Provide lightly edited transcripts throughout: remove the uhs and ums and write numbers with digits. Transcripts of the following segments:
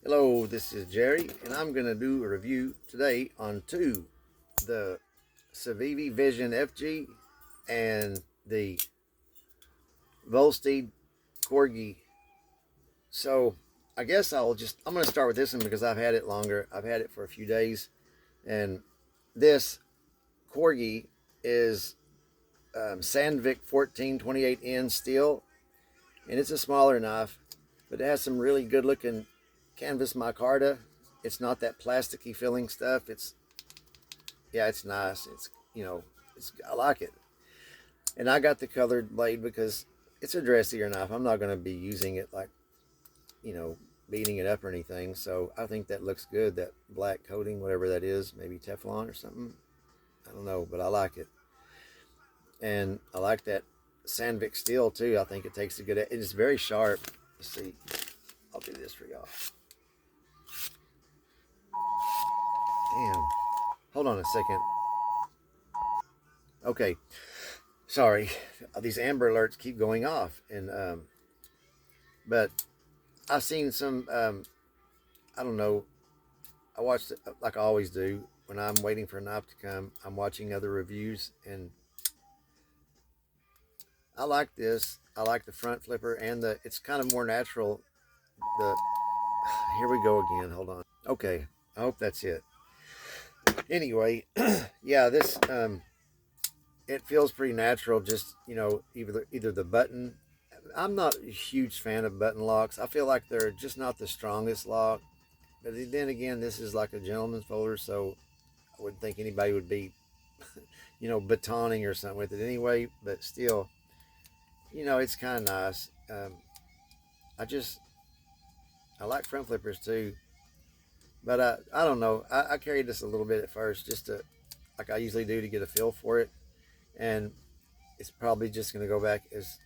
Hello, this is Jerry, and I'm going to do a review today on the Civivi Vision FG and the Volsteed Corgi. So I guess I'm going to start with this one because I've had it longer. I've had it for a few days, and this Corgi is Sandvik 1428N steel, and it's a smaller knife, but it has some really good looking canvas micarta. It's not that plasticky feeling stuff. It's nice. I like it. And I got the colored blade because it's a dressier knife. I'm not going to be using it like, you know, beating it up or anything. So I think that looks good. That black coating, whatever that is, maybe Teflon or something. I don't know, but I like it. And I like that Sandvik steel too. I think it takes a good, it is very sharp. Let's see. I'll do this for y'all. Damn. Hold on a second. Okay. Sorry. These Amber Alerts keep going off. But I've seen some, I don't know. I watched it like I always do. When I'm waiting for a knife to come, I'm watching other reviews. And I like this. I like the front flipper and it's kind of more natural. The, here we go again. Hold on. Okay. I hope that's it. Anyway, yeah, it feels pretty natural. Just, either the button. I'm not a huge fan of button locks. I feel like they're just not the strongest lock. But then again, this is like a gentleman's folder, so I wouldn't think anybody would be, batoning or something with it anyway. But still, it's kind of nice. I just, I like front flippers too. But I don't know. I carried this a little bit at first, just to, like I usually do, to get a feel for it. And it's probably just going to go back as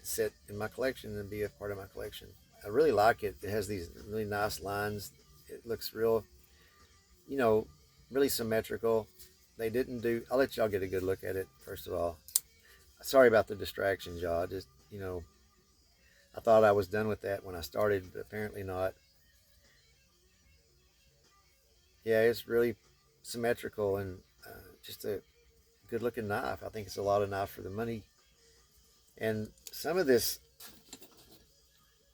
sit in my collection and be a part of my collection. I really like it. It has these really nice lines. It looks real, you know, really symmetrical. They didn't do, I'll let y'all get a good look at it, first of all. Sorry about the distractions, y'all. Just, I thought I was done with that when I started, but apparently not. Yeah, it's really symmetrical and just a good looking knife. I think it's a lot of knife for the money. And some of this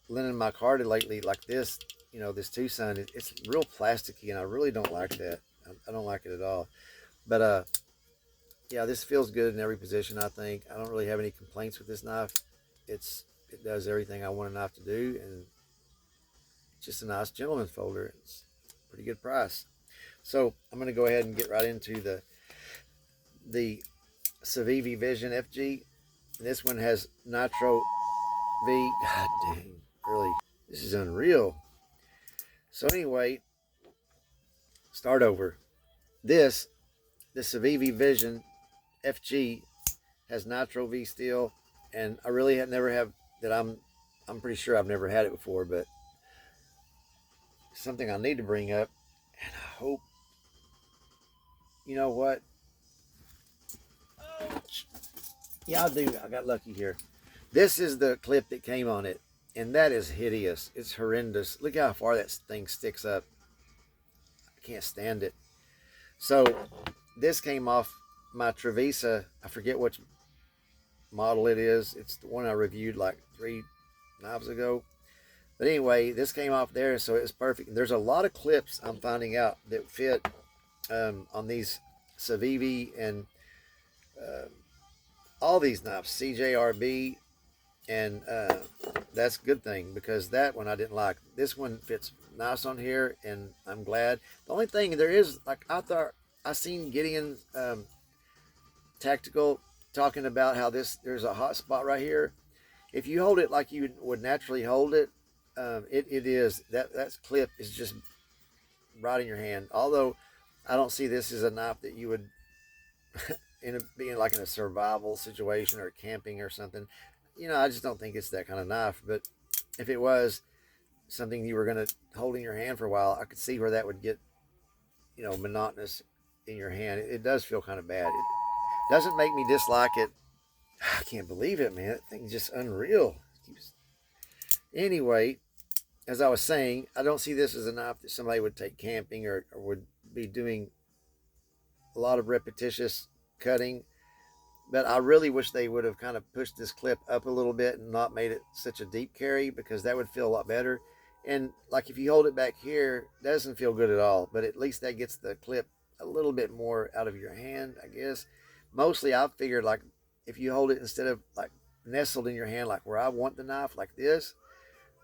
linen micarta lately, like this, this Tucson, it's real plasticky, and I really don't like that. I don't like it at all. But yeah, this feels good in every position. I think I don't really have any complaints with this knife. It does everything I want a knife to do, and it's just a nice gentleman's folder. It's a pretty good price. So I'm going to go ahead and get right into the Civivi Vision FG. This one has Nitro V. God dang, really, this is unreal. So anyway, start over. The Civivi Vision FG has Nitro V steel, and I really have never have that. I'm pretty sure I've never had it before, but something I need to bring up, and I hope, you know what? Oh, yeah, I do. I got lucky here. This is the clip that came on it, and that is hideous. It's horrendous. Look how far that thing sticks up. I can't stand it. So this came off my Trevisa. I forget which model it is. It's the one I reviewed like 3 knives ago. But anyway, this came off there, so it's perfect. And there's a lot of clips I'm finding out that fit on these Civivi and all these knives, CJRB, and that's a good thing, because that one I didn't like. This one fits nice on here, and I'm glad. The only thing there is, like, I thought I seen Gideon Tactical talking about how there's a hot spot right here. If you hold it like you would naturally hold it, it is that clip is just right in your hand. Although I don't see this as a knife that you would being like in a survival situation or camping or something. I just don't think it's that kind of knife. But if it was something you were going to hold in your hand for a while, I could see where that would get, monotonous in your hand. It does feel kind of bad. It doesn't make me dislike it. I can't believe it, man. That thing's just unreal. Anyway, as I was saying, I don't see this as a knife that somebody would take camping, or would be doing a lot of repetitious cutting. But I really wish they would have kind of pushed this clip up a little bit and not made it such a deep carry, because that would feel a lot better. And like if you hold it back here, that doesn't feel good at all. But at least that gets the clip a little bit more out of your hand, I guess. Mostly I've figured like if you hold it instead of like nestled in your hand, like where I want the knife, like this.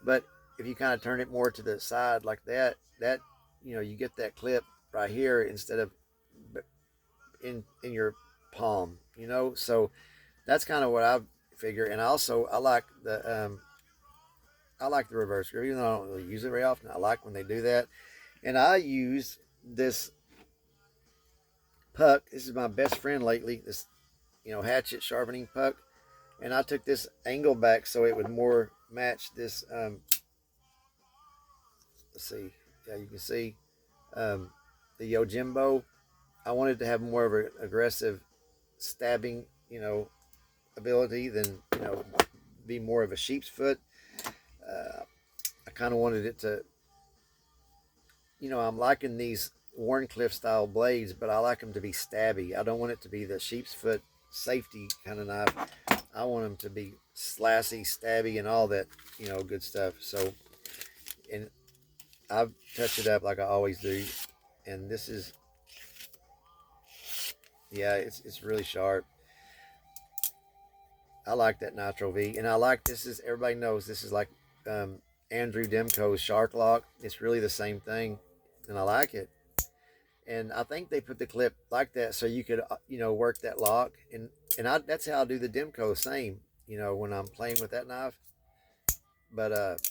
But if you kind of turn it more to the side like that, you get that clip right here instead of in your palm. So that's kind of what I figure. And also I like the reverse grip, even though I don't really use it very often. I like when they do that. And I use this puck. This is my best friend lately. This hatchet sharpening puck. And I took this angle back so it would more match this. Let's see. Yeah, you can see the Yojimbo. I wanted to have more of an aggressive stabbing, ability than be more of a sheep's foot. I kind of wanted it to, I'm liking these Warncliffe style blades, but I like them to be stabby. I don't want it to be the sheep's foot safety kind of knife. I want them to be slashy, stabby, and all that, good stuff. So, and I've touched it up like I always do. And this is, yeah, it's really sharp. I like that Nitro V, and I like this is everybody knows this is like Andrew Demko's Shark Lock. It's really the same thing, and I like it. And I think they put the clip like that so you could work that lock, and that's how I do the Demko same. When I'm playing with that knife. But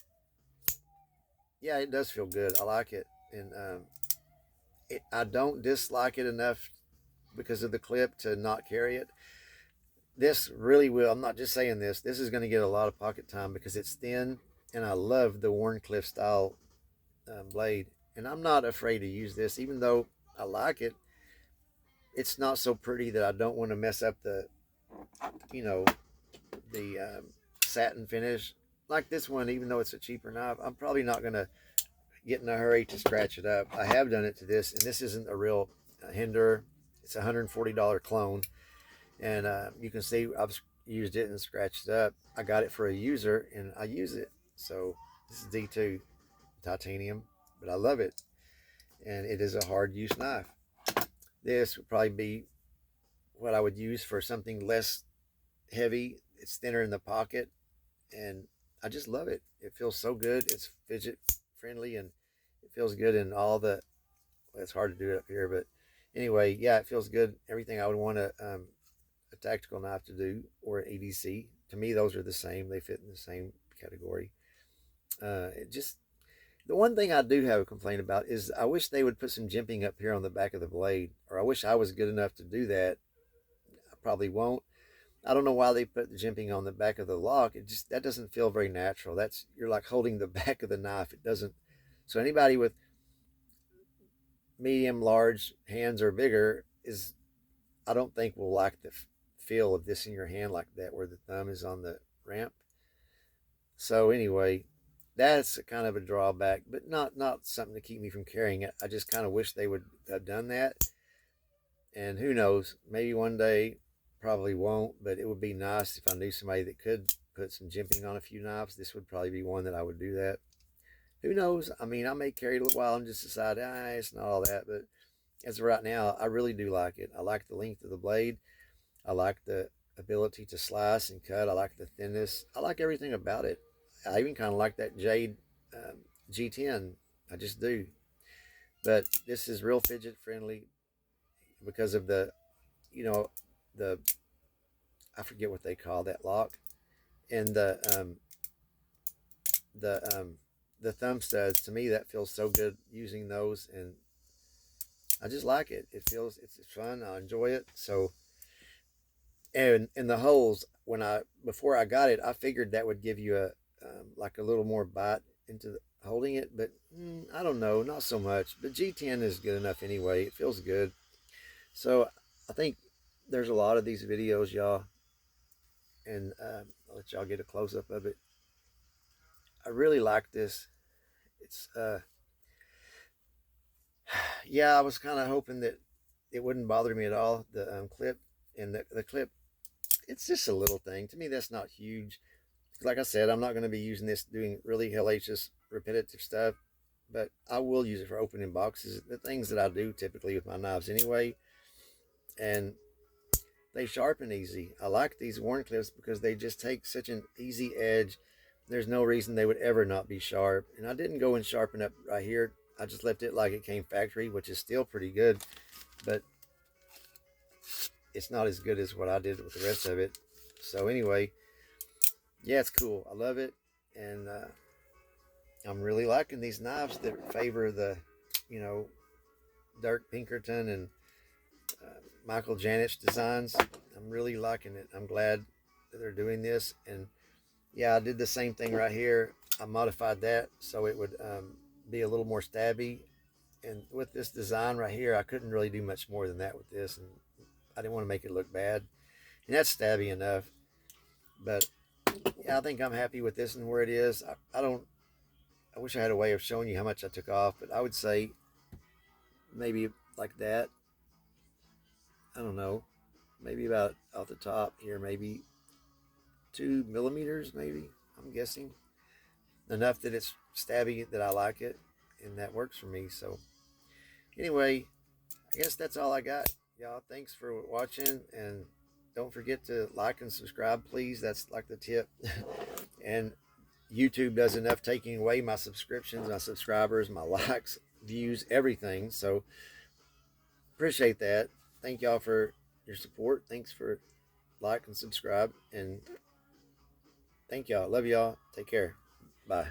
yeah, it does feel good. I like it, and I don't dislike it enough because of the clip to not carry it. This really will. I'm not just saying this. This is going to get a lot of pocket time because it's thin, and I love the Warncliffe style blade. And I'm not afraid to use this, even though I like it. It's not so pretty that I don't want to mess up you know, the satin finish. Like this one, even though it's a cheaper knife, I'm probably not going to get in a hurry to scratch it up. I have done it to this, and this isn't a real Hinder. It's a $140 clone. And you can see I've used it and scratched it up. I got it for a user, and I use it. So this is D2 titanium, but I love it. And it is a hard use knife. This would probably be what I would use for something less heavy. It's thinner in the pocket, and I just love it. It feels so good. It's fidget friendly, and it feels good in all the. Well, it's hard to do it up here, but anyway, yeah, it feels good. Everything I would want a tactical knife to do, or an EDC. To me, those are the same. They fit in the same category. It just the one thing I do have a complaint about is I wish they would put some jimping up here on the back of the blade, or I wish I was good enough to do that. I probably won't. I don't know why they put the jimping on the back of the lock. That doesn't feel very natural. You're like holding the back of the knife. It doesn't. So anybody with medium, large hands or bigger I don't think will like the feel of this in your hand like that, where the thumb is on the ramp. So anyway, that's kind of a drawback, but not something to keep me from carrying it. I just kind of wish they would have done that. And who knows, maybe one day, probably won't, but it would be nice if I knew somebody that could put some jimping on a few knives. This would probably be one that I would do that. Who knows? I mean, I may carry it a little while and just decide, it's not all that. But as of right now, I really do like it. I like the length of the blade. I like the ability to slice and cut. I like the thinness. I like everything about it. I even kind of like that Jade G10. I just do. But this is real fidget friendly because of you know, the I forget what they call that lock, and the the thumb studs. To me, that feels so good using those, and I just like it. It's fun. I enjoy it. So, and the holes before I got it, I figured that would give you like a little more bite into holding it, but I don't know, not so much. But G10 is good enough anyway. It feels good. So I think there's a lot of these videos, y'all, and I'll let y'all get a close up of it. I really like this. It's yeah, I was kind of hoping that it wouldn't bother me at all. The clip and the clip, it's just a little thing. To me, that's not huge. Like I said, I'm not going to be using this doing really hellacious repetitive stuff, but I will use it for opening boxes, the things that I do typically with my knives anyway. And they sharpen easy. I like these worn clips because they just take such an easy edge. There's no reason they would ever not be sharp. And I didn't go and sharpen up right here. I just left it like it came factory, which is still pretty good, but it's not as good as what I did with the rest of it. So anyway, yeah, it's cool. I love it. And I'm really liking these knives that favor the, you know, Dirk Pinkerton and Michael Janich designs. I'm really liking it. I'm glad that they're doing this. And yeah, I did the same thing right here. I modified that so it would be a little more stabby. And with this design right here, I couldn't really do much more than that with this. And I didn't want to make it look bad. And that's stabby enough. But yeah, I think I'm happy with this and where it is. I wish I had a way of showing you how much I took off, but I would say maybe like that. I don't know. Maybe about off the top here, maybe 2 millimeters, maybe. I'm guessing. Enough that it's stabby that I like it, and that works for me. So, anyway, I guess that's all I got. Y'all, thanks for watching, and don't forget to like and subscribe, please. That's like the tip. And YouTube does enough taking away my subscriptions, my subscribers, my likes, views, everything. So appreciate that. Thank y'all for your support. Thanks for like and subscribe. And thank y'all. Love y'all. Take care. Bye.